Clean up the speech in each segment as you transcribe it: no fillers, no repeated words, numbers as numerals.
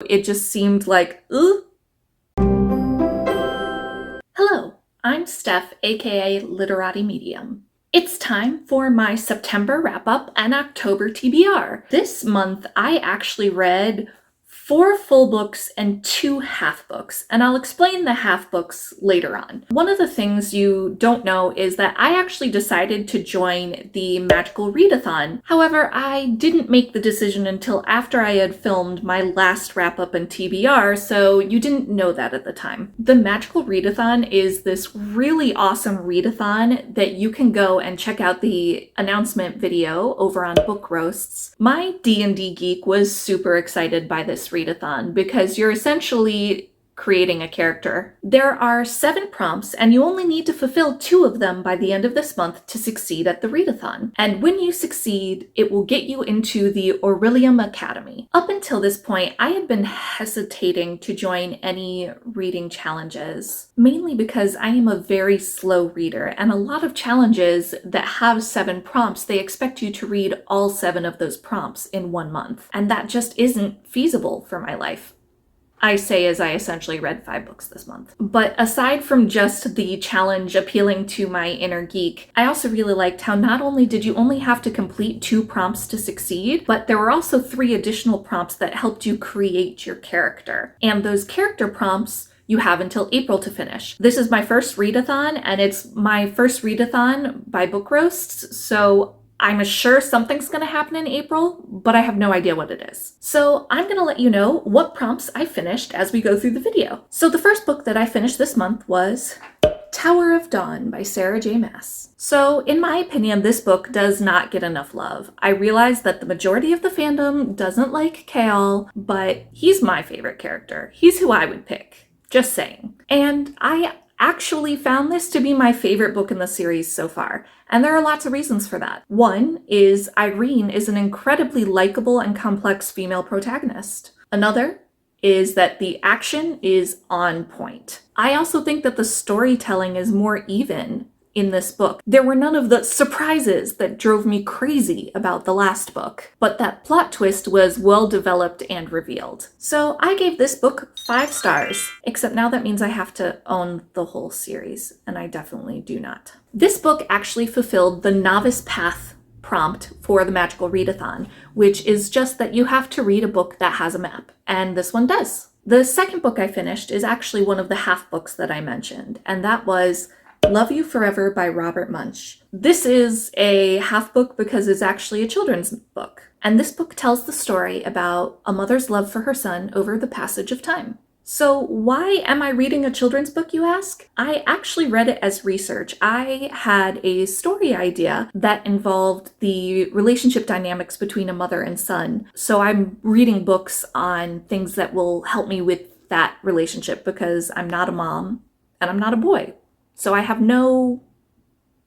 It just seemed like, ugh. Hello, I'm Steph, aka Literati Medium. It's time for my September wrap-up and October TBR. This month, I actually read 4 full books and 2 half books, and I'll explain the half books later on. One of the things you don't know is that I actually decided to join the Magical Readathon. However, I didn't make the decision until after I had filmed my last wrap-up and TBR, so you didn't know that at the time. The Magical Readathon is this really awesome readathon that you can go and check out the announcement video over on Book Roasts. My D&D geek was super excited by this readathon because you're essentially creating a character. There are 7 prompts and you only need to fulfill 2 of them by the end of this month to succeed at the readathon. And when you succeed, it will get you into the Aurelium Academy. Up until this point, I had been hesitating to join any reading challenges, mainly because I am a very slow reader, and a lot of challenges that have 7 prompts, they expect you to read all 7 of those prompts in 1 month, and that just isn't feasible for my life. I say as I essentially read 5 books this month. But aside from just the challenge appealing to my inner geek, I also really liked how not only did you only have to complete 2 prompts to succeed, but there were also 3 additional prompts that helped you create your character. And those character prompts you have until April to finish. This is my first readathon, and it's my first readathon by Book Roasts, so I'm sure something's gonna happen in April, but I have no idea what it is. So I'm gonna let you know what prompts I finished as we go through the video. So the first book that I finished this month was Tower of Dawn by Sarah J. Maas. So in my opinion, this book does not get enough love. I realize that the majority of the fandom doesn't like Kale, but he's my favorite character. He's who I would pick, just saying. And I actually found this to be my favorite book in the series so far, and there are lots of reasons for that. One is Irene is an incredibly likable and complex female protagonist. Another is that the action is on point. I also think that the storytelling is more even in this book. There were none of the surprises that drove me crazy about the last book, but that plot twist was well developed and revealed. So I gave this book 5 stars, except now that means I have to own the whole series, and I definitely do not. This book actually fulfilled the novice path prompt for the Magical Readathon, which is just that you have to read a book that has a map, and this one does. The second book I finished is actually one of the half books that I mentioned, and that was Love You Forever by Robert Munsch. This is a half book because it's actually a children's book. And this book tells the story about a mother's love for her son over the passage of time. So why am I reading a children's book, you ask? I actually read it as research. I had a story idea that involved the relationship dynamics between a mother and son. So I'm reading books on things that will help me with that relationship because I'm not a mom and I'm not a boy. So I have no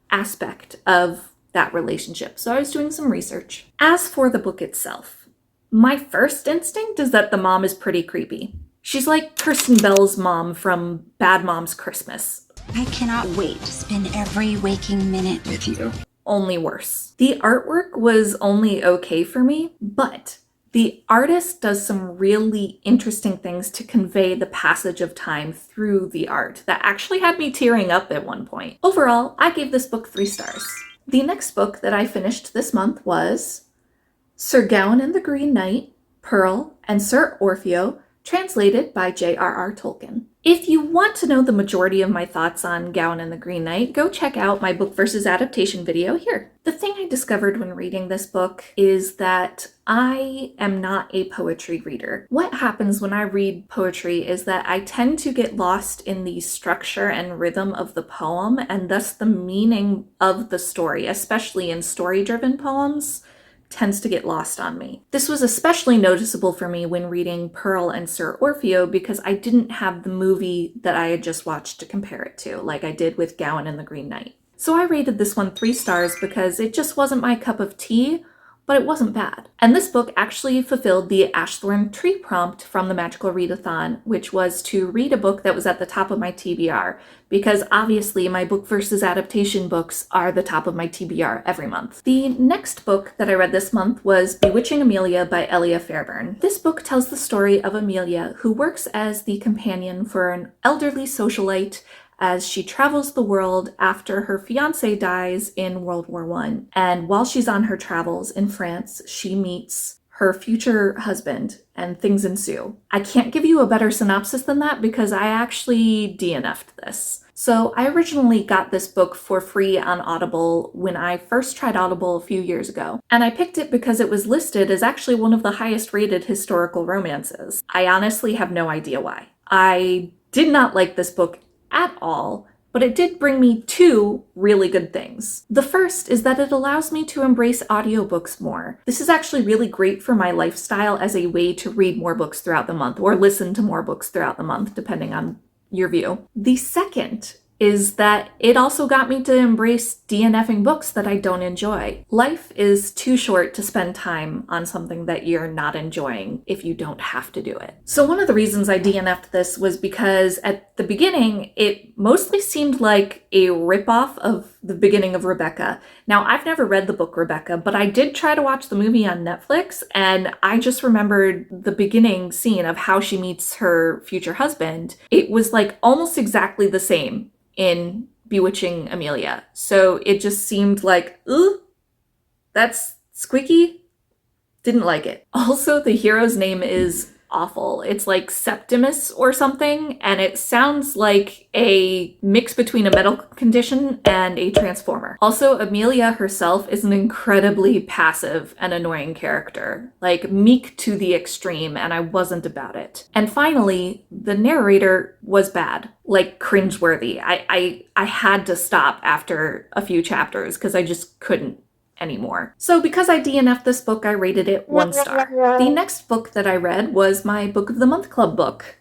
aspect of that relationship. So I was doing some research. As for the book itself, my first instinct is that the mom is pretty creepy. She's like Kirsten Bell's mom from Bad Moms Christmas. I cannot wait to spend every waking minute with you. Only worse. The artwork was only okay for me, but the artist does some really interesting things to convey the passage of time through the art that actually had me tearing up at one point. Overall, I gave this book 3 stars. The next book that I finished this month was Sir Gawain and the Green Knight, Pearl, and Sir Orfeo, translated by J.R.R. Tolkien. If you want to know the majority of my thoughts on Gawain and the Green Knight, go check out my book versus adaptation video here. The thing I discovered when reading this book is that I am not a poetry reader. What happens when I read poetry is that I tend to get lost in the structure and rhythm of the poem, and thus the meaning of the story, especially in story-driven poems, tends to get lost on me. This was especially noticeable for me when reading Pearl and Sir Orfeo because I didn't have the movie that I had just watched to compare it to, like I did with Gawain and the Green Knight. So I rated this one 3 stars because it just wasn't my cup of tea, but it wasn't bad. And this book actually fulfilled the Ashthorn Tree prompt from the Magical Readathon, which was to read a book that was at the top of my TBR, because obviously my book versus adaptation books are the top of my TBR every month. The next book that I read this month was Bewitching Amelia by Elia Fairburn. This book tells the story of Amelia, who works as the companion for an elderly socialite as she travels the world after her fiancé dies in World War I. And while she's on her travels in France, she meets her future husband and things ensue. I can't give you a better synopsis than that because I actually DNF'd this. So I originally got this book for free on Audible when I first tried Audible a few years ago. And I picked it because it was listed as actually one of the highest rated historical romances. I honestly have no idea why. I did not like this book at all, but it did bring me two really good things. The first is that it allows me to embrace audiobooks more. This is actually really great for my lifestyle as a way to read more books throughout the month, or listen to more books throughout the month, depending on your view. The second is that it also got me to embrace DNFing books that I don't enjoy. Life is too short to spend time on something that you're not enjoying if you don't have to do it. So one of the reasons I DNF'd this was because at the beginning, it mostly seemed like a ripoff of the beginning of Rebecca. Now, I've never read the book Rebecca, but I did try to watch the movie on Netflix, and I just remembered the beginning scene of how she meets her future husband. It was like almost exactly the same in Bewitching Amelia. So it just seemed like, ooh, that's squeaky. Didn't like it. Also, the hero's name is awful. It's like Septimus or something, and it sounds like a mix between a medical condition and a transformer. Also, Amelia herself is an incredibly passive and annoying character, like meek to the extreme, and I wasn't about it. And finally, the narrator was bad, like cringeworthy. I had to stop after a few chapters because I just couldn't anymore. So because I DNF'd this book, I rated it 1 star. The next book that I read was my Book of the Month Club book,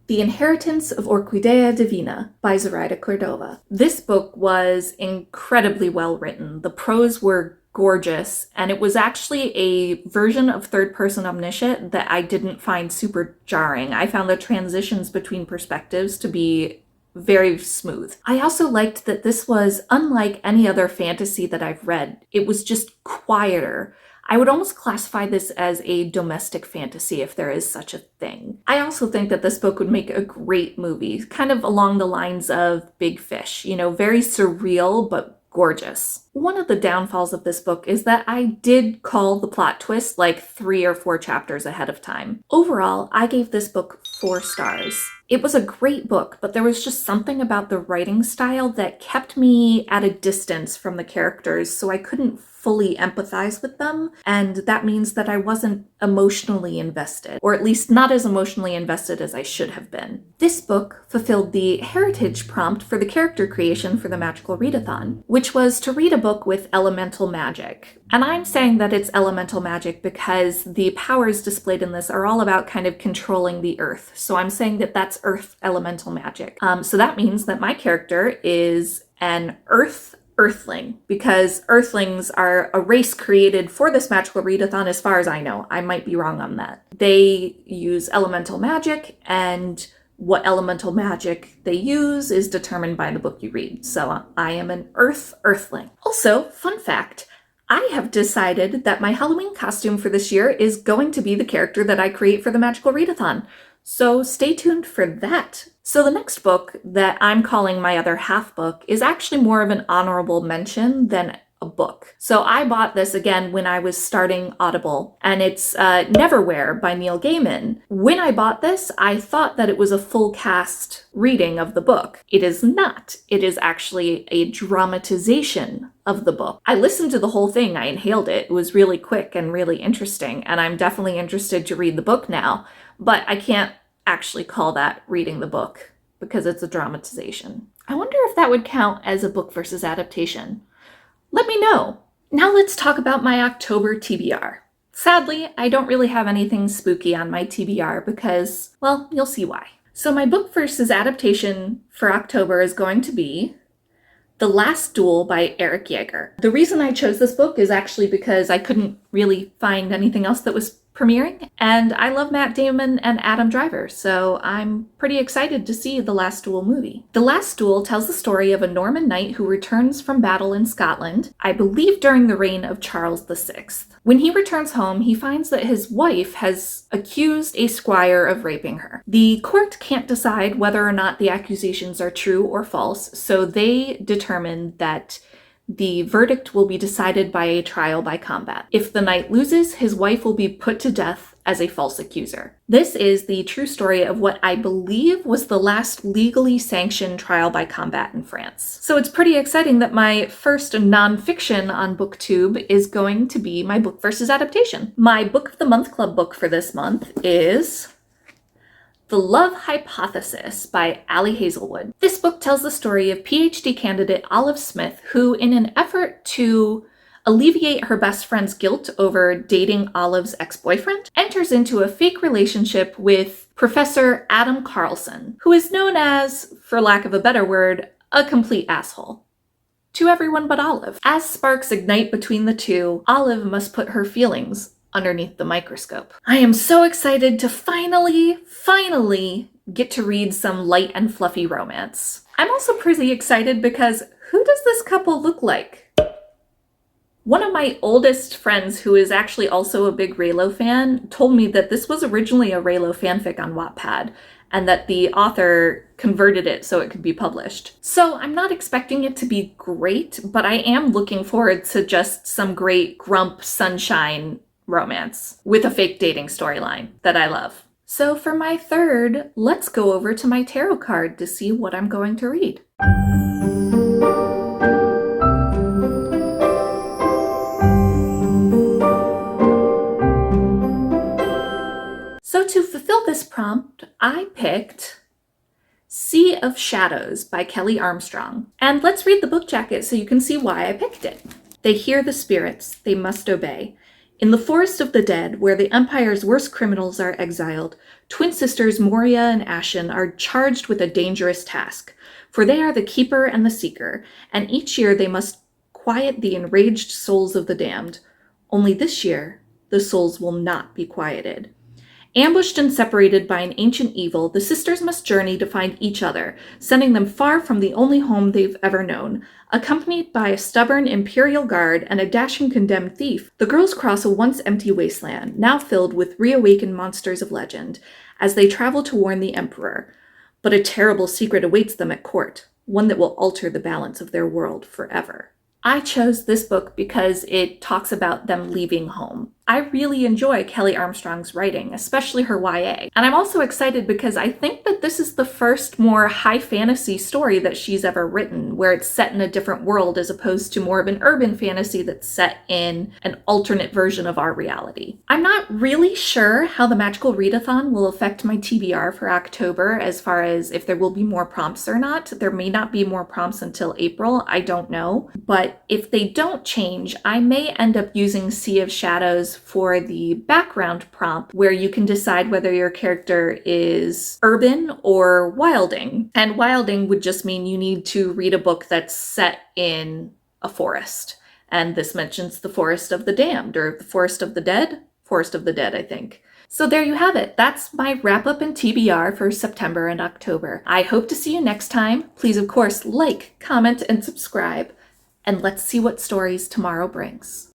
The Inheritance of Orquidea Divina by Zoraida Cordova. This book was incredibly well written. The prose were gorgeous, and it was actually a version of third-person omniscient that I didn't find super jarring. I found the transitions between perspectives to be very smooth. I also liked that this was unlike any other fantasy that I've read. It was just quieter. I would almost classify this as a domestic fantasy if there is such a thing. I also think that this book would make a great movie, kind of along the lines of Big Fish, very surreal but gorgeous. One of the downfalls of this book is that I did call the plot twist like 3 or 4 chapters ahead of time. Overall, I gave this book 4 stars. It was a great book, but there was just something about the writing style that kept me at a distance from the characters, so I couldn't fully empathize with them, and that means that I wasn't emotionally invested, or at least not as emotionally invested as I should have been. This book fulfilled the heritage prompt for the character creation for the Magical Readathon, which was to read a book with elemental magic. And I'm saying that it's elemental magic because the powers displayed in this are all about kind of controlling the earth. So I'm saying that that's earth elemental magic. So that means that my character is an earthling, because earthlings are a race created for this Magical Readathon as far as I know. I might be wrong on that. They use elemental magic, and what elemental magic they use is determined by the book you read. So I am an earthling. Also, fun fact, I have decided that my Halloween costume for this year is going to be the character that I create for the Magical Readathon. So stay tuned for that. So the next book that I'm calling my other half book is actually more of an honorable mention than a book. So I bought this again when I was starting Audible, and it's Neverwhere by Neil Gaiman. When I bought this, I thought that it was a full cast reading of the book. It is not. It is actually a dramatization of the book. I listened to the whole thing. I inhaled it. It was really quick and really interesting, and I'm definitely interested to read the book now, but I can't actually call that reading the book because it's a dramatization. I wonder if that would count as a book versus adaptation. Let me know. Now let's talk about my October TBR. Sadly, I don't really have anything spooky on my TBR because, well, you'll see why. So my book versus adaptation for October is going to be The Last Duel by Eric Jaeger. The reason I chose this book is actually because I couldn't really find anything else that was premiering, and I love Matt Damon and Adam Driver, so I'm pretty excited to see The Last Duel movie. The Last Duel tells the story of a Norman knight who returns from battle in Scotland, I believe during the reign of Charles VI. When he returns home, he finds that his wife has accused a squire of raping her. The court can't decide whether or not the accusations are true or false, so they determine that the verdict will be decided by a trial by combat. If the knight loses, his wife will be put to death as a false accuser. This is the true story of what I believe was the last legally sanctioned trial by combat in France. So it's pretty exciting that my first nonfiction on BookTube is going to be my book versus adaptation. My Book of the Month Club book for this month is The Love Hypothesis by Ali Hazelwood. This book tells the story of PhD candidate Olive Smith, who, in an effort to alleviate her best friend's guilt over dating Olive's ex-boyfriend, enters into a fake relationship with Professor Adam Carlson, who is known as, for lack of a better word, a complete asshole to everyone but Olive. As sparks ignite between the two, Olive must put her feelings underneath the microscope. I am so excited to finally get to read some light and fluffy romance. I'm also pretty excited because who does this couple look like? One of my oldest friends, who is actually also a big Reylo fan, told me that this was originally a Reylo fanfic on Wattpad, and that the author converted it so it could be published. So I'm not expecting it to be great, but I am looking forward to just some great grump sunshine romance with a fake dating storyline that I love. So for my third, let's go over to my tarot card to see what I'm going to read. So to fulfill this prompt, I picked Sea of Shadows by Kelly Armstrong. And let's read the book jacket so you can see why I picked it. They hear the spirits, they must obey. In the forest of the dead, where the Empire's worst criminals are exiled, twin sisters Moria and Ashen are charged with a dangerous task, for they are the keeper and the seeker, and each year they must quiet the enraged souls of the damned. Only this year, the souls will not be quieted. Ambushed and separated by an ancient evil, the sisters must journey to find each other, sending them far from the only home they've ever known. Accompanied by a stubborn imperial guard and a dashing condemned thief, the girls cross a once empty wasteland, now filled with reawakened monsters of legend, as they travel to warn the Emperor. But a terrible secret awaits them at court, one that will alter the balance of their world forever. I chose this book because it talks about them leaving home. I really enjoy Kelly Armstrong's writing, especially her YA. And I'm also excited because I think that this is the first more high fantasy story that she's ever written, where it's set in a different world as opposed to more of an urban fantasy that's set in an alternate version of our reality. I'm not really sure how the Magical Readathon will affect my TBR for October as far as if there will be more prompts or not. There may not be more prompts until April, I don't know. But if they don't change, I may end up using Sea of Shadows for the background prompt, where you can decide whether your character is urban or wilding. And wilding would just mean you need to read a book that's set in a forest. And this mentions the Forest of the Damned, or the Forest of the Dead? Forest of the Dead, I think. So there you have it. That's my wrap up and TBR for September and October. I hope to see you next time. Please, of course, like, comment, and subscribe. And let's see what stories tomorrow brings.